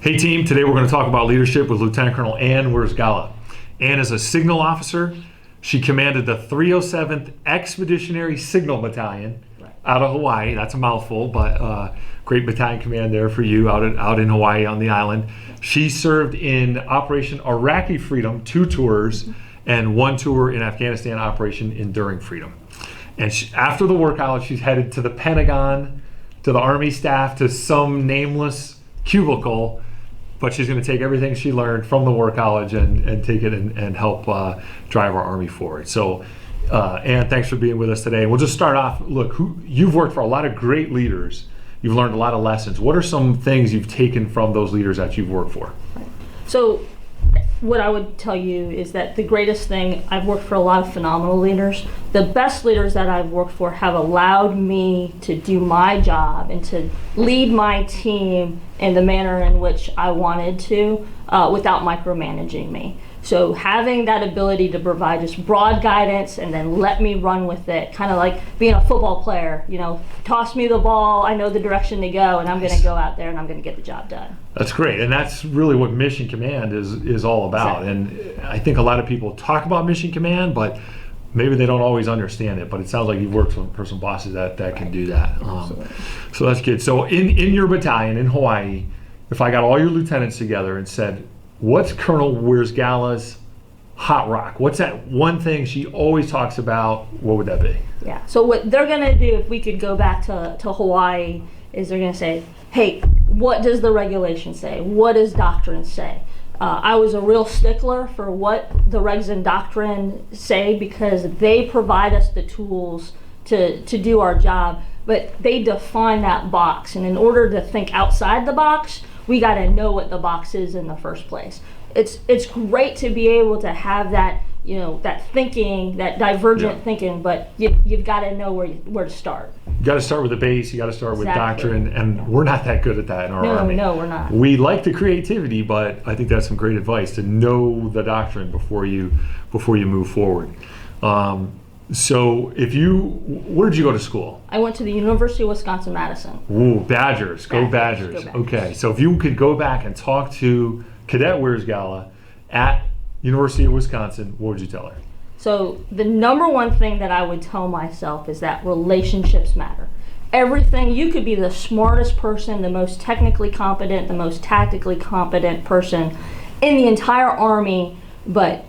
Hey team, today we're going to talk about leadership with Lieutenant Colonel Anne Wiersgalla. Anne is a signal officer. She commanded the 307th Expeditionary Signal Battalion out of Hawaii. That's a mouthful, but great battalion command there for you out in Hawaii on the island. She served in Operation Iraqi Freedom, 2 tours, and 1 tour in Afghanistan, Operation Enduring Freedom. And after the war college, she's headed to the Pentagon, to the Army staff, to some nameless cubicle, but she's going to take everything she learned from the war college and take it and help drive our Army forward. So, Anne, thanks for being with us today. We'll just start off. Look, you've worked for a lot of great leaders. You've learned a lot of lessons. What are some things you've taken from those leaders that you've worked for? So, what I would tell you is that the greatest thing, I've worked for a lot of phenomenal leaders. The best leaders that I've worked for have allowed me to do my job and to lead my team in the manner in which I wanted to without micromanaging me. So having that ability to provide just broad guidance and then let me run with it, kind of like being a football player, toss me the ball, I know the direction to go, and I'm going to go out there and I'm going to get the job done. That's great, and that's really what Mission Command is all about. Exactly. And I think a lot of people talk about Mission Command, but maybe they don't always understand it. But it sounds like you've worked for some bosses that can do that. So that's good. So in your battalion in Hawaii, if I got all your lieutenants together and said, what's Colonel Wiersgalla's hot rock? What's that one thing she always talks about? What would that be? Yeah, so what they're going to do, if we could go back to Hawaii, is they're going to say, hey, what does the regulation say? What does Doctrine say? I was a real stickler for what the regs and Doctrine say because they provide us the tools to do our job, but they define that box. And in order to think outside the box, we got to know what the box is in the first place. It's great to be able to have that, that thinking, that divergent thinking, but you've got to know where to start. You got to start with the base. You got to start with Doctrine, and we're not that good at that in our Army. No, we're not. We like the creativity, but I think that's some great advice to know the Doctrine before you move forward. So where did you go to school? I went to the University of Wisconsin-Madison. Ooh, Badgers. Go Badgers. Go Badgers. Okay, so if you could go back and talk to Cadet Wiersgalla at University of Wisconsin, what would you tell her? So the number one thing that I would tell myself is that relationships matter. Everything, you could be the smartest person, the most technically competent, the most tactically competent person in the entire Army, but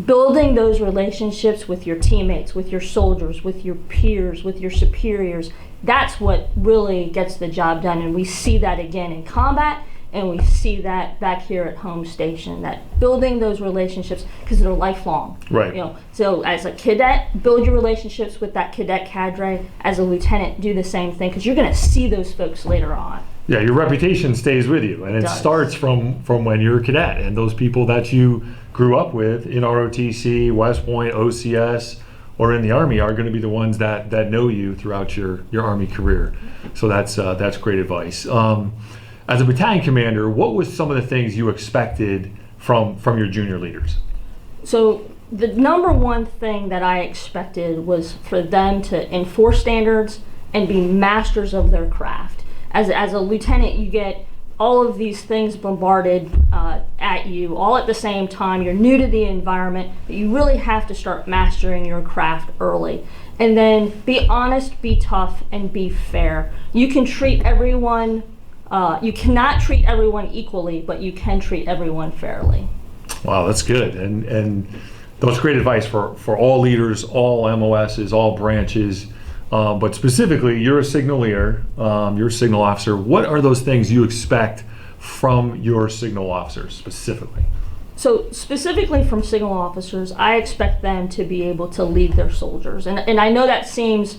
building those relationships with your teammates, with your soldiers, with your peers, with your superiors, that's what really gets the job done. And we see that again in combat, and we see that back here at home station, that building those relationships, because they're lifelong. Right. So as a cadet, build your relationships with that cadet cadre. As a lieutenant, do the same thing, because you're going to see those folks later on. Yeah, your reputation stays with you, and it starts from when you're a cadet, and those people that you grew up with in ROTC, West Point, OCS, or in the Army are going to be the ones that know you throughout your Army career. So that's great advice. As a battalion commander, what was some of the things you expected from your junior leaders? So the number one thing that I expected was for them to enforce standards and be masters of their craft. As a lieutenant, you get all of these things bombarded at you all at the same time. You're new to the environment, but you really have to start mastering your craft early. And then be honest, be tough, and be fair. You can treat everyone, you cannot treat everyone equally, but you can treat everyone fairly. Wow, that's good. And that's great advice for all leaders, all MOSs, all branches. But specifically, you're a signal leader, you're a signal officer. What are those things you expect from your signal officers specifically? So specifically from signal officers, I expect them to be able to lead their soldiers. And I know that seems,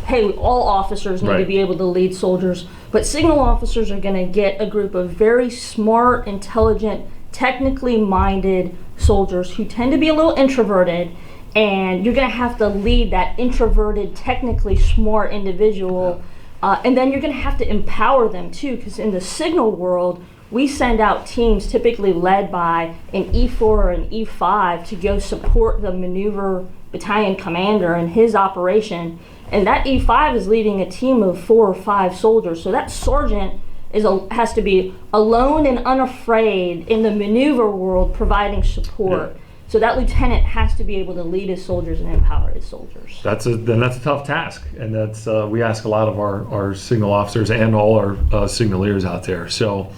hey, all officers need to be able to lead soldiers, but signal officers are going to get a group of very smart, intelligent, technically minded soldiers who tend to be a little introverted. And you're going to have to lead that introverted, technically smart individual. And then you're going to have to empower them too, because in the signal world, we send out teams typically led by an E4 or an E5 to go support the maneuver battalion commander in his operation. And that E5 is leading a team of 4 or 5 soldiers. So that sergeant has to be alone and unafraid in the maneuver world, providing support. Yeah. So that lieutenant has to be able to lead his soldiers and empower his soldiers. That's a tough task, and that's we ask a lot of our signal officers and all our signaleers out there. So,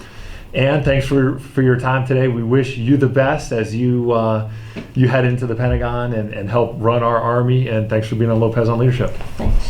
Anne, thanks for your time today. We wish you the best as you head into the Pentagon and help run our Army. And thanks for being on Lopez on Leadership. Thanks.